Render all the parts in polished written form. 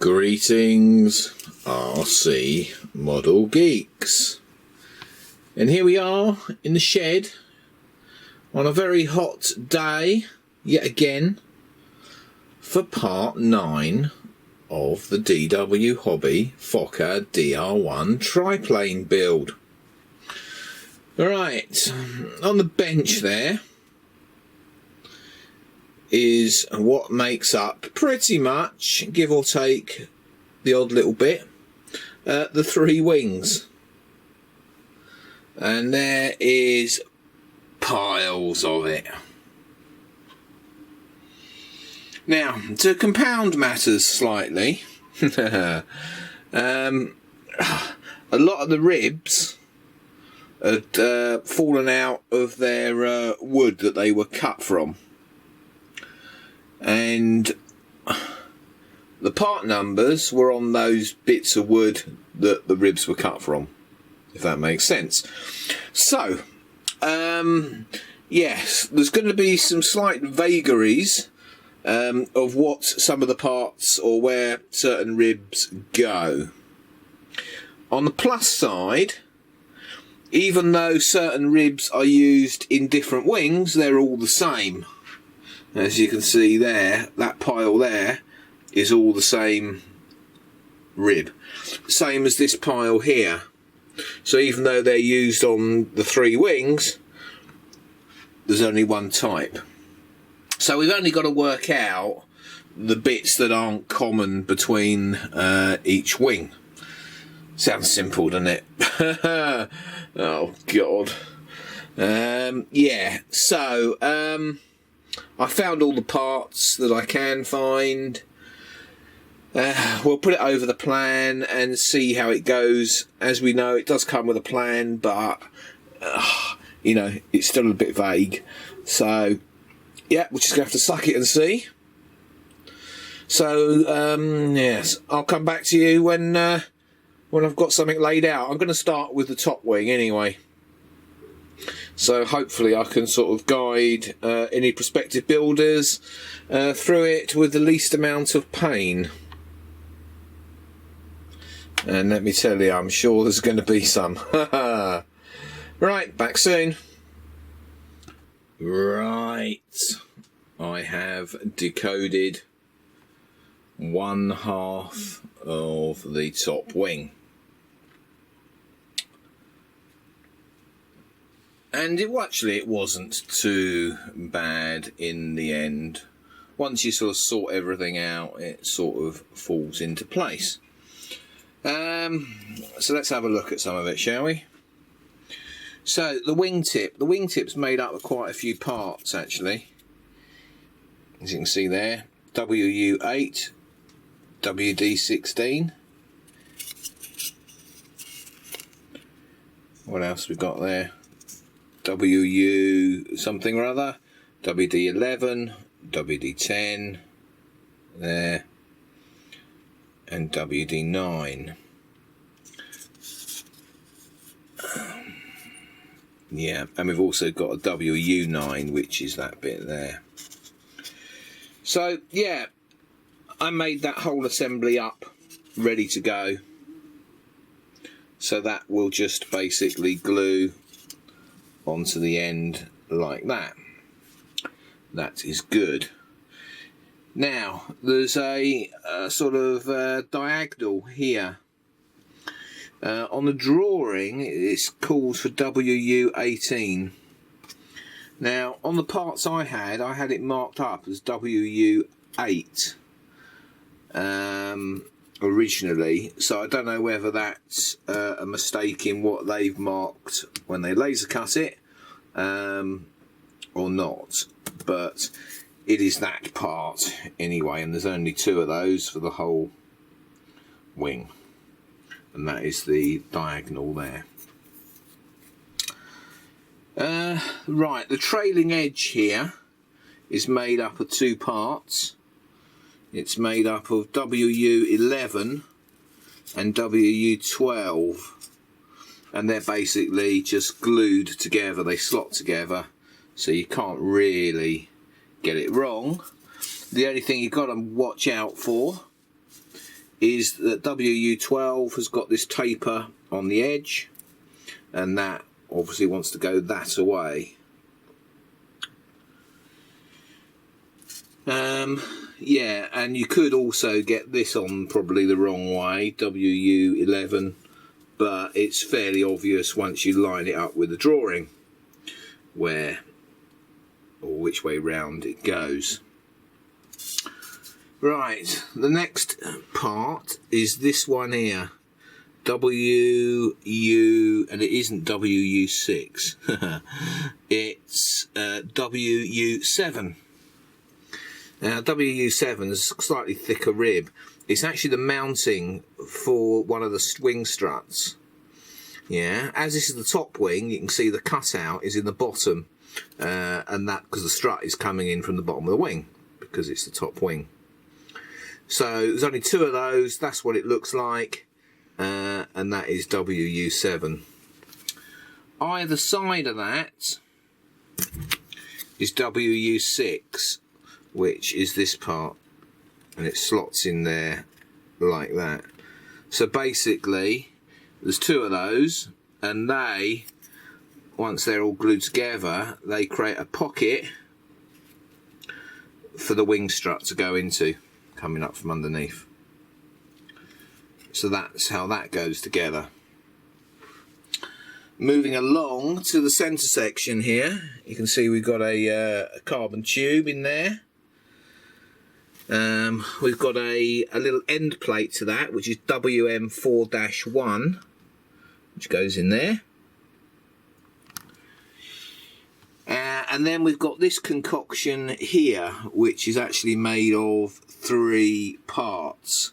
Greetings, RC Model Geeks. And here we are in the shed on a very hot day, yet again, for part 9 of the DW Hobby Fokker DR1 triplane build. Alright, on the bench there is what makes up pretty much, give or take the odd little bit, the 3 wings. And there is piles of it. Now, to compound matters slightly, a lot of the ribs had fallen out of their wood that they were cut from. And the part numbers were on those bits of wood that the ribs were cut from, if that makes sense. So, yes, there's going to be some slight vagaries of what some of the parts or where certain ribs go. On the plus side, even though certain ribs are used in different wings, they're all the same. As you can see there, that pile there is all the same rib. Same as this pile here. So even though they're used on the 3 wings, there's only one type. So we've only got to work out the bits that aren't common between each wing. Sounds simple, doesn't it? Oh, God. Yeah, so I found all the parts that I can find. We'll put it over the plan and see how it goes. As we know, it does come with a plan, but you know, it's still a bit vague. So yeah, we're just gonna have to suck it and see. So yes, I'll come back to you when I've got something laid out. I'm going to start with the top wing anyway. So hopefully I can sort of guide any prospective builders through it with the least amount of pain. And let me tell you, I'm sure there's going to be some. Right, back soon. Right, I have decoded 1/2 of the top wing. And it wasn't too bad in the end. Once you sort of sort everything out, it sort of falls into place. So let's have a look at some of it, shall we? So the wingtip's made up of quite a few parts actually. As you can see there, WU8, WD16. What else we got there? WU something or other, WD11, WD10 there, and WD9. Yeah, and we've also got a WU9, which is that bit there. So yeah, I made that whole assembly up ready to go, so that will just basically glue onto the end like that. That is good. Now there's a sort of diagonal here. On the drawing it calls for WU18. Now on the parts I had it marked up as WU8 originally, so I don't know whether that's a mistake in what they've marked when they laser cut it or not, but it is that part anyway, and there's only 2 of those for the whole wing, and that is the diagonal there. Right, the trailing edge here is made up of 2 parts. It's made up of WU11 and WU12, and they're basically just glued together, they slot together, so you can't really get it wrong. The only thing you've got to watch out for is that WU12 has got this taper on the edge, and that obviously wants to go that away. Yeah, and you could also get this on probably the wrong way, WU11, but it's fairly obvious once you line it up with the drawing where or which way round it goes. Right, the next part is this one here, WU, and it isn't WU6, it's WU7. Now WU7 is a slightly thicker rib. It's actually the mounting for one of the wing struts. Yeah, as this is the top wing, you can see the cutout is in the bottom, and that because the strut is coming in from the bottom of the wing because it's the top wing. So there's only 2 of those. That's what it looks like, and that is WU7. Either side of that is WU6, which is this part, and it slots in there like that. So basically there's 2 of those, and they, once they're all glued together, they create a pocket for the wing strut to go into, coming up from underneath. So that's how that goes together. Moving along to the centre section here, you can see we've got a carbon tube in there. We've got a little end plate to that, which is WM4-1, which goes in there. And then we've got this concoction here, which is actually made of 3 parts.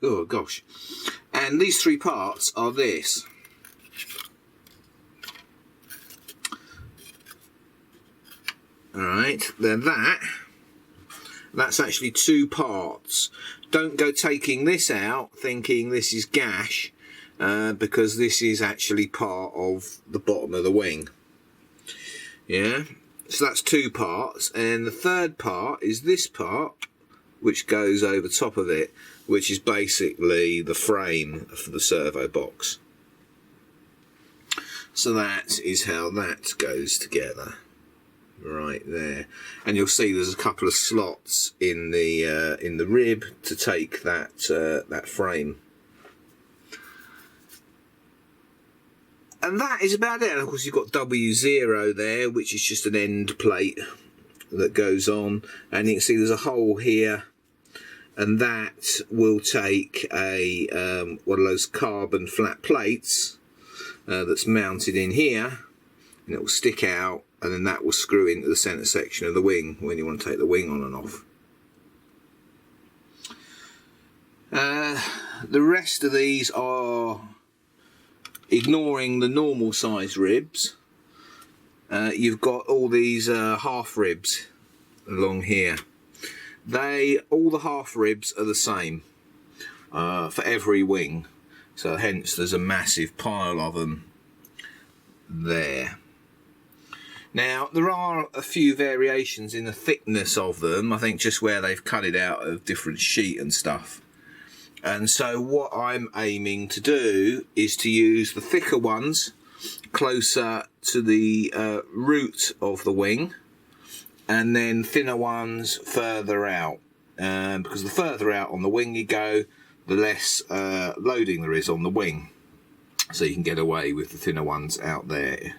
Oh gosh. And these 3 parts are this. Alright, then that's actually 2 parts. Don't go taking this out thinking this is gash, because this is actually part of the bottom of the wing. Yeah, so that's 2 parts, and the 3rd part is this part, which goes over top of it, which is basically the frame for the servo box. So that is how that goes together. Right there, and you'll see there's a couple of slots in the rib to take that that frame, and that is about it. And of course you've got W0 there, which is just an end plate that goes on, and you can see there's a hole here, and that will take a one of those carbon flat plates that's mounted in here, and it will stick out. And then that will screw into the centre section of the wing when you want to take the wing on and off. The rest of these are, ignoring the normal size ribs, you've got all these half ribs along here. All the half ribs are the same for every wing. So hence there's a massive pile of them there. Now, there are a few variations in the thickness of them, I think just where they've cut it out of different sheet and stuff. And so what I'm aiming to do is to use the thicker ones closer to the root of the wing, and then thinner ones further out. Because the further out on the wing you go, the less loading there is on the wing. So you can get away with the thinner ones out there.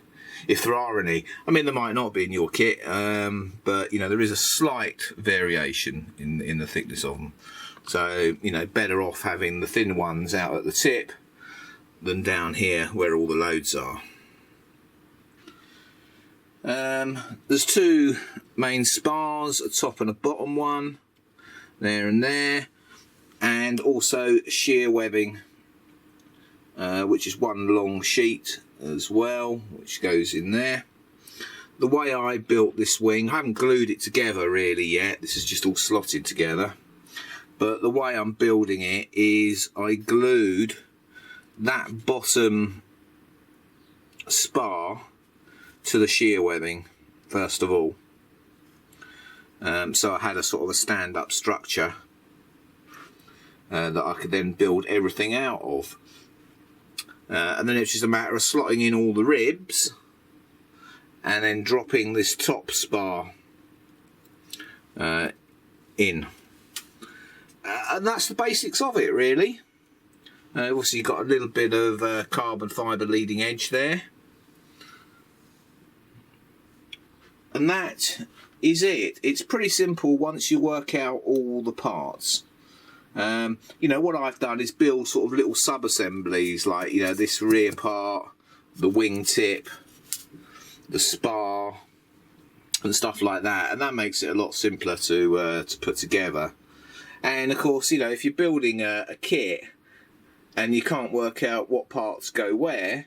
If there are any, I mean there might not be in your kit, but you know there is a slight variation in the thickness of them. So you know, better off having the thin ones out at the tip than down here where all the loads are. There's 2 main spars, a top and a bottom one, there and there, and also shear webbing, which is 1 long sheet as well, which goes in there. The way I built this wing, I haven't glued it together really yet, this is just all slotted together, but the way I'm building it is I glued that bottom spar to the shear webbing first of all, So I had a sort of a stand-up structure that I could then build everything out of. And then it's just a matter of slotting in all the ribs and then dropping this top spar in. And that's the basics of it, really. Obviously you've got a little bit of carbon fibre leading edge there. And that is it. It's pretty simple once you work out all the parts. You know, what I've done is build sort of little sub-assemblies, like, you know, this rear part, the wing tip, the spar, and stuff like that. And that makes it a lot simpler to put together. And of course, you know, if you're building a kit and you can't work out what parts go where,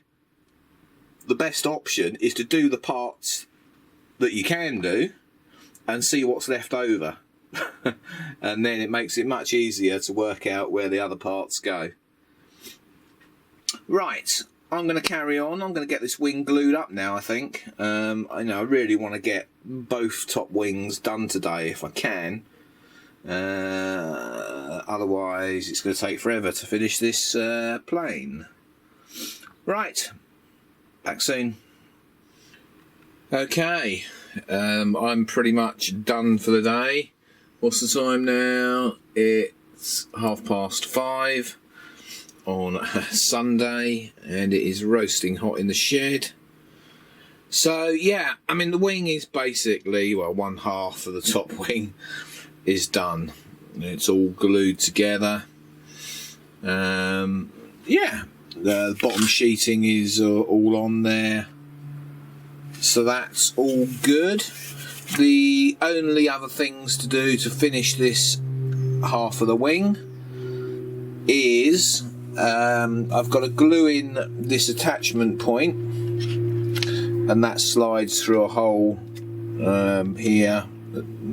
the best option is to do the parts that you can do and see what's left over. And then it makes it much easier to work out where the other parts go. Right, I'm going to carry on. I'm going to get this wing glued up now, I think. I know I really want to get both top wings done today if I can. Otherwise it's going to take forever to finish this plane. Right, back soon. Okay, I'm pretty much done for the day. What's the time now? It's 5:30 on Sunday, and it is roasting hot in the shed. So yeah, I mean, the wing is basically, well, one half of the top wing is done. It's all glued together. Yeah, the bottom sheeting is all on there. So that's all good. The only other things to do to finish this half of the wing is I've got to glue in this attachment point, and that slides through a hole here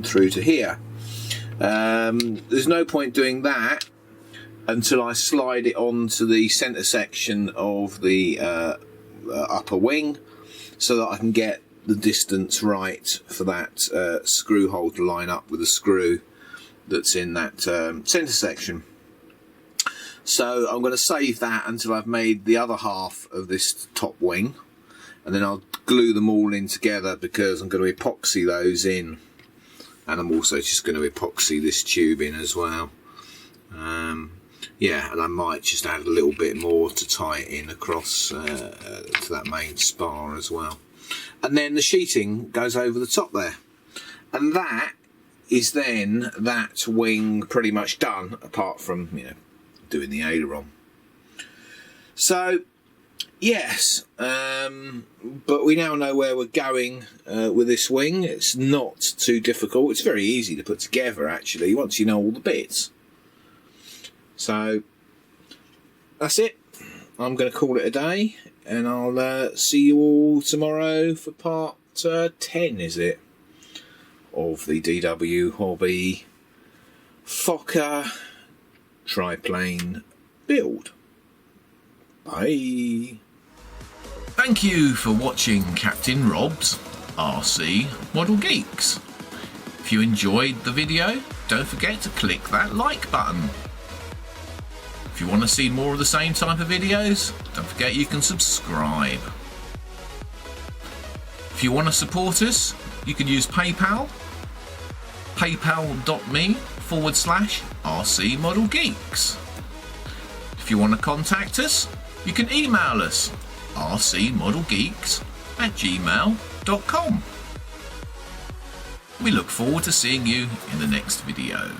through to here. There's no point doing that until I slide it onto the centre section of the upper wing, so that I can get the distance right for that screw hole to line up with the screw that's in that centre section. So I'm going to save that until I've made the other half of this top wing, and then I'll glue them all in together, because I'm going to epoxy those in, and I'm also just going to epoxy this tube in as well. Yeah, and I might just add a little bit more to tie it in across to that main spar as well. And then the sheeting goes over the top there. And that is then that wing pretty much done, apart from, you know, doing the aileron. So, yes, but we now know where we're going with this wing. It's not too difficult. It's very easy to put together, actually, once you know all the bits. So that's it. I'm going to call it a day, and I'll see you all tomorrow for part 10, is it, of the DW Hobby Fokker triplane build. Bye. Thank you for watching Captain Rob's RC Model Geeks. If you enjoyed the video, don't forget to click that like button. If you want to see more of the same type of videos, don't forget you can subscribe. If you want to support us, you can use PayPal, paypal.me/RC Model Geeks. If you want to contact us, you can email us rcmodelgeeks@gmail.com. We look forward to seeing you in the next video.